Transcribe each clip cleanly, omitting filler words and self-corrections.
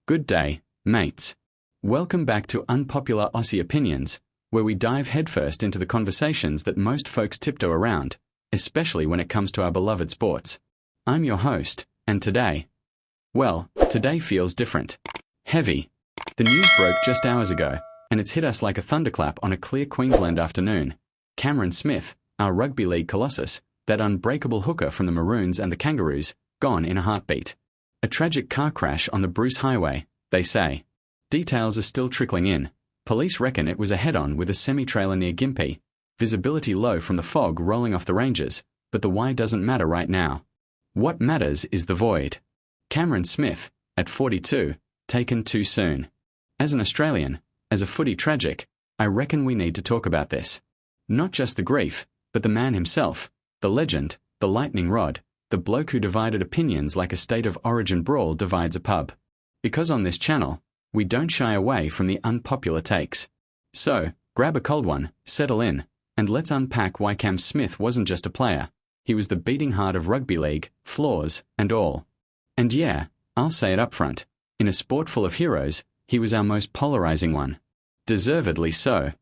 Good day, mates. Welcome back to Unpopular Aussie Opinions, where we dive headfirst into the conversations that most folks tiptoe around, especially when it comes to our beloved sports. I'm your host, and today feels different. Heavy. The news broke just hours ago, and it's hit us like a thunderclap on a clear Queensland afternoon. Cameron Smith, our rugby league colossus, that unbreakable hooker from the Maroons and the Kangaroos, gone in a heartbeat. A tragic car crash on the Bruce Highway, they say. Details are still trickling in. Police reckon it was a head-on with a semi-trailer near Gympie. Visibility low from the fog rolling off the ranges, but the why doesn't matter right now. What matters is the void. Cameron Smith, at 42, taken too soon. As an Australian, as a footy tragic, I reckon we need to talk about this. Not just the grief, but the man himself, the legend, the lightning rod, the bloke who divided opinions like a state of origin brawl divides a pub. Because on this channel, we don't shy away from the unpopular takes. So, grab a cold one, settle in, and let's unpack why Cam Smith wasn't just a player. He was the beating heart of rugby league, flaws and all. And yeah, I'll say it up front, in a sport full of heroes, he was our most polarizing one. Deservedly so.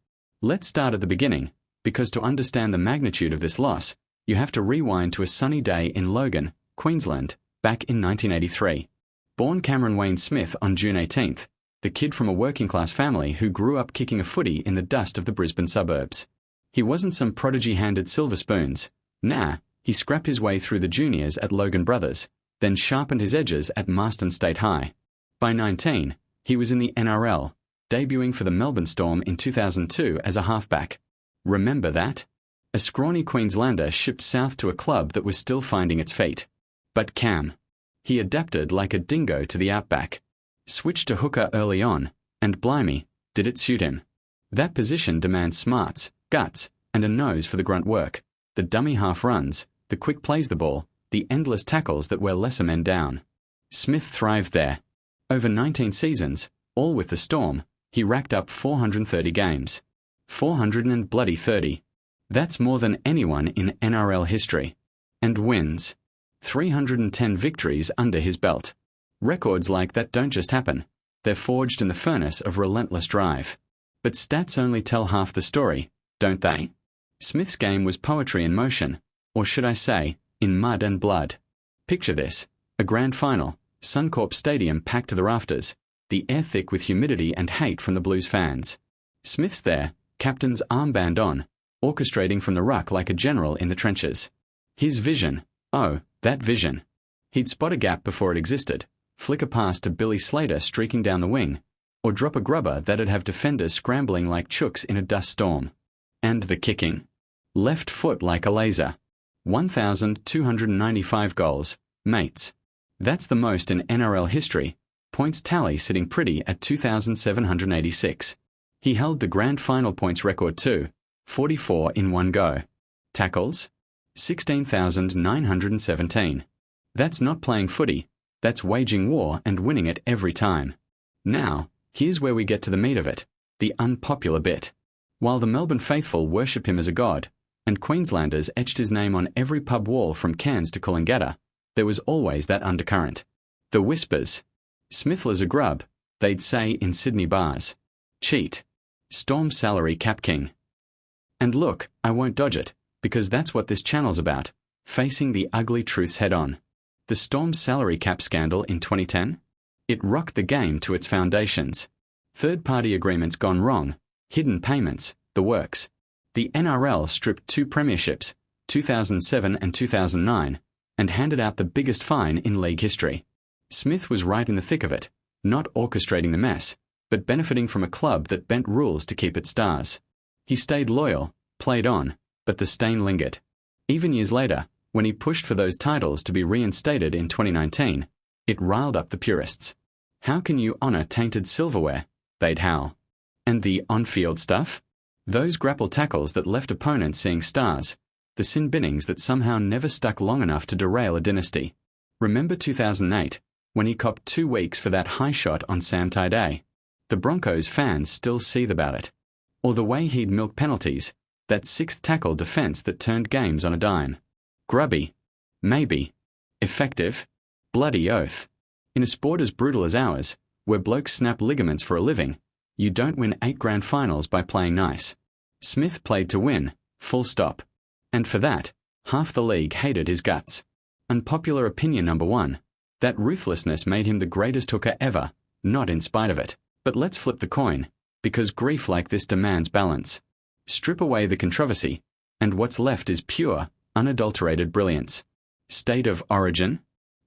Let's start at the beginning, because to understand the magnitude of this loss, you have to rewind to a sunny day in Logan, Queensland, back in 1983. Born Cameron Wayne Smith on June 18th, the kid from a working-class family who grew up kicking a footy in the dust of the Brisbane suburbs. He wasn't some prodigy-handed silver spoons. Nah, he scrapped his way through the juniors at Logan Brothers, then sharpened his edges at Marston State High. By 19, he was in the NRL, debuting for the Melbourne Storm in 2002 as a halfback. Remember that? A scrawny Queenslander shipped south to a club that was still finding its feet. But Cam. He adapted like a dingo to the outback. Switched to hooker early on, and blimey, did it suit him. That position demands smarts, guts, and a nose for the grunt work, the dummy half runs, the quick plays the ball, the endless tackles that wear lesser men down. Smith thrived there. Over 19 seasons, all with the Storm, he racked up 430 games. 430. That's more than anyone in NRL history. And wins. 310 victories under his belt. Records like that don't just happen. They're forged in the furnace of relentless drive. But stats only tell half the story, don't they? Smith's game was poetry in motion, or should I say, in mud and blood. Picture this, a grand final, Suncorp Stadium packed to the rafters, the air thick with humidity and hate from the Blues fans. Smith's there, captain's armband on, orchestrating from the ruck like a general in the trenches. His vision, oh, that vision. He'd spot a gap before it existed, flick a pass to Billy Slater streaking down the wing, or drop a grubber that'd have defenders scrambling like chooks in a dust storm. And the kicking. Left foot like a laser. 1,295 goals, mates. That's the most in NRL history, points tally sitting pretty at 2,786. He held the grand final points record too, 44 in one go. Tackles? 16,917. That's not playing footy, that's waging war and winning it every time. Now, here's where we get to the meat of it, the unpopular bit. While the Melbourne faithful worship him as a god, and Queenslanders etched his name on every pub wall from Cairns to Coolangatta, there was always that undercurrent. The whispers. Smithless a grub, they'd say in Sydney bars. Cheat. Storm salary cap king. And look, I won't dodge it, because that's what this channel's about, facing the ugly truths head-on. The Storm's salary cap scandal in 2010? It rocked the game to its foundations. Third-party agreements gone wrong, hidden payments, the works. The NRL stripped 2 premierships, 2007 and 2009, and handed out the biggest fine in league history. Smith was right in the thick of it, not orchestrating the mess, but benefiting from a club that bent rules to keep its stars. He stayed loyal, played on, but the stain lingered. Even years later, when he pushed for those titles to be reinstated in 2019, it riled up the purists. How can you honour tainted silverware? They'd howl. And the on-field stuff? Those grapple tackles that left opponents seeing stars, the sin binnings that somehow never stuck long enough to derail a dynasty. Remember 2008, when he copped 2 weeks for that high shot on Sam Tide? The Broncos fans still seethe about it. Or the way he'd milk penalties, that 6th tackle defence that turned games on a dime. Grubby. Maybe. Effective. Bloody oath. In a sport as brutal as ours, where blokes snap ligaments for a living, you don't win 8 grand finals by playing nice. Smith played to win, full stop. And for that, half the league hated his guts. Unpopular opinion number 1. That ruthlessness made him the greatest hooker ever, not in spite of it. But let's flip the coin, because grief like this demands balance. Strip away the controversy, and what's left is pure, unadulterated brilliance. State of origin?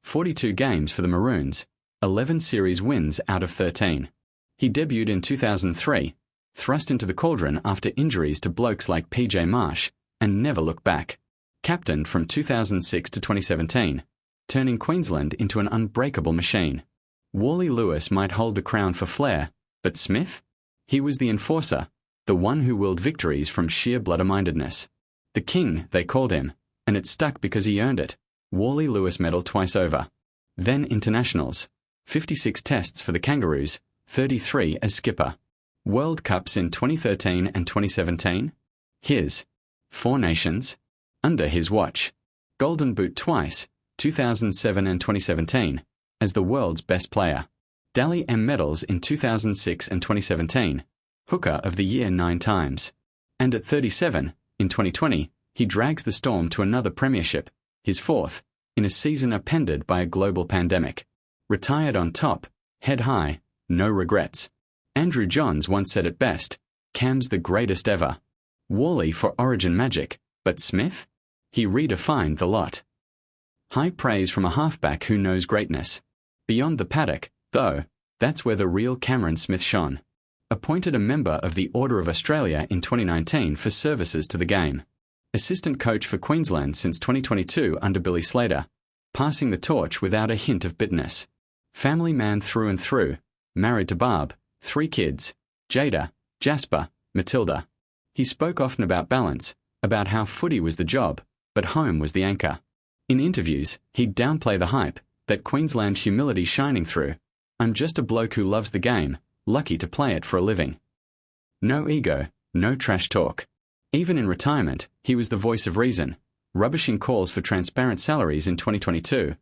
42 games for the Maroons, 11 series wins out of 13. He debuted in 2003, thrust into the cauldron after injuries to blokes like PJ Marsh, and never looked back. Captained from 2006 to 2017, turning Queensland into an unbreakable machine. Wally Lewis might hold the crown for flair, but Smith? He was the enforcer, the one who willed victories from sheer blood-mindedness. The king, they called him, and it stuck because he earned it. Wally Lewis medal twice over. Then internationals. 56 tests for the Kangaroos, 33 as skipper. World Cups in 2013 and 2017? His. 4 nations? Under his watch. Golden Boot twice, 2007 and 2017, as the world's best player. Dally M medals in 2006 and 2017. Hooker of the Year 9 times. And at 37, in 2020, he drags the Storm to another premiership, his 4th, in a season appended by a global pandemic. Retired on top, head high, no regrets. Andrew Johns once said it best, Cam's the greatest ever. Wally for origin magic, but Smith? He redefined the lot. High praise from a halfback who knows greatness. Beyond the paddock, though, that's where the real Cameron Smith shone. Appointed a member of the Order of Australia in 2019 for services to the game. Assistant coach for Queensland since 2022 under Billy Slater, passing the torch without a hint of bitterness. Family man through and through, married to Barb, 3 kids, Jada, Jasper, Matilda. He spoke often about balance, about how footy was the job, but home was the anchor. In interviews, he'd downplay the hype, that Queensland humility shining through. I'm just a bloke who loves the game, lucky to play it for a living. No ego, no trash talk. Even in retirement, he was the voice of reason, rubbishing calls for transparent salaries in 2022,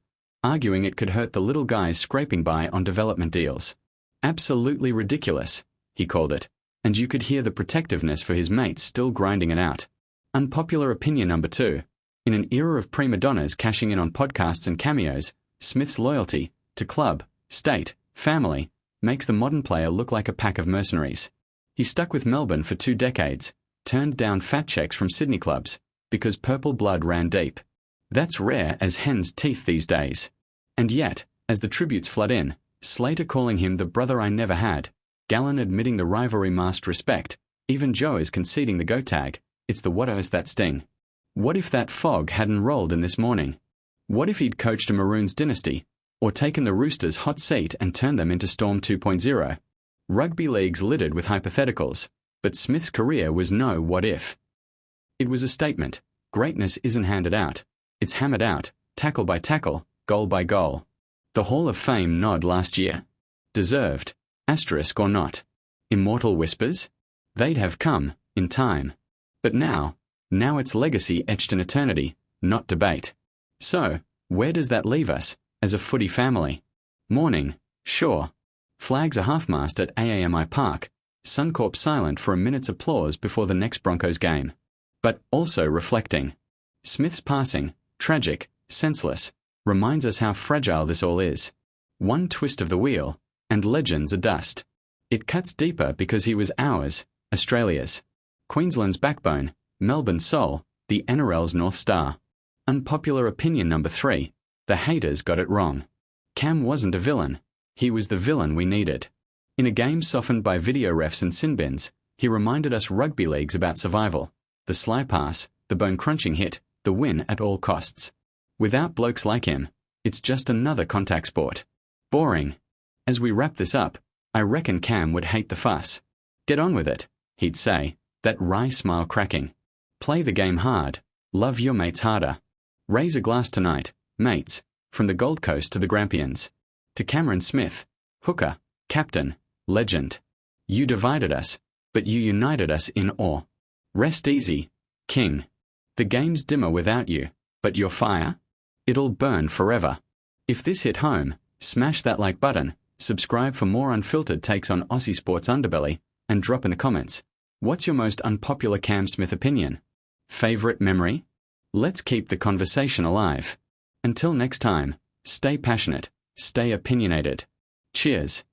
arguing it could hurt the little guys scraping by on development deals. Absolutely ridiculous, he called it, and you could hear the protectiveness for his mates still grinding it out. Unpopular opinion number 2. In an era of prima donnas cashing in on podcasts and cameos, Smith's loyalty to club, state, family, makes the modern player look like a pack of mercenaries. He stuck with Melbourne for 2 decades, turned down fat checks from Sydney clubs, because purple blood ran deep. That's rare as hen's teeth these days. And yet, as the tributes flood in, Slater calling him the brother I never had, Gallen admitting the rivalry masked respect, even Joe is conceding the go tag, it's the what is that sting. What if that fog hadn't rolled in this morning? What if he'd coached a Maroons dynasty, or taken the Roosters' hot seat and turned them into Storm 2.0? Rugby league's littered with hypotheticals, but Smith's career was no what if. It was a statement. Greatness isn't handed out. It's hammered out, tackle by tackle, goal by goal. The Hall of Fame nod last year. Deserved, asterisk or not. Immortal whispers? They'd have come, in time. But now it's legacy etched in eternity, not debate. So, where does that leave us, as a footy family? Mourning, sure. Flags a half-mast at AAMI Park, Suncorp silent for a minute's applause before the next Broncos game. But also reflecting. Smith's passing, tragic, senseless, reminds us how fragile this all is. One twist of the wheel, and legends are dust. It cuts deeper because he was ours, Australia's. Queensland's backbone, Melbourne's soul, the NRL's North Star. Unpopular opinion number 3. The haters got it wrong. Cam wasn't a villain. He was the villain we needed. In a game softened by video refs and sin bins, he reminded us rugby leagues about survival. The sly pass, the bone-crunching hit, the win at all costs. Without blokes like him, it's just another contact sport. Boring. As we wrap this up, I reckon Cam would hate the fuss. Get on with it, he'd say, that wry smile cracking. Play the game hard, love your mates harder. Raise a glass tonight, mates, from the Gold Coast to the Grampians. To Cameron Smith, hooker, captain, legend. You divided us, but you united us in awe. Rest easy, king. The game's dimmer without you, but your fire? It'll burn forever. If this hit home, smash that like button, Subscribe for more unfiltered takes on Aussie sports underbelly, and drop in the comments. What's your most unpopular Cam Smith opinion? Favourite memory? Let's keep the conversation alive. Until next time, stay passionate, stay opinionated. Cheers.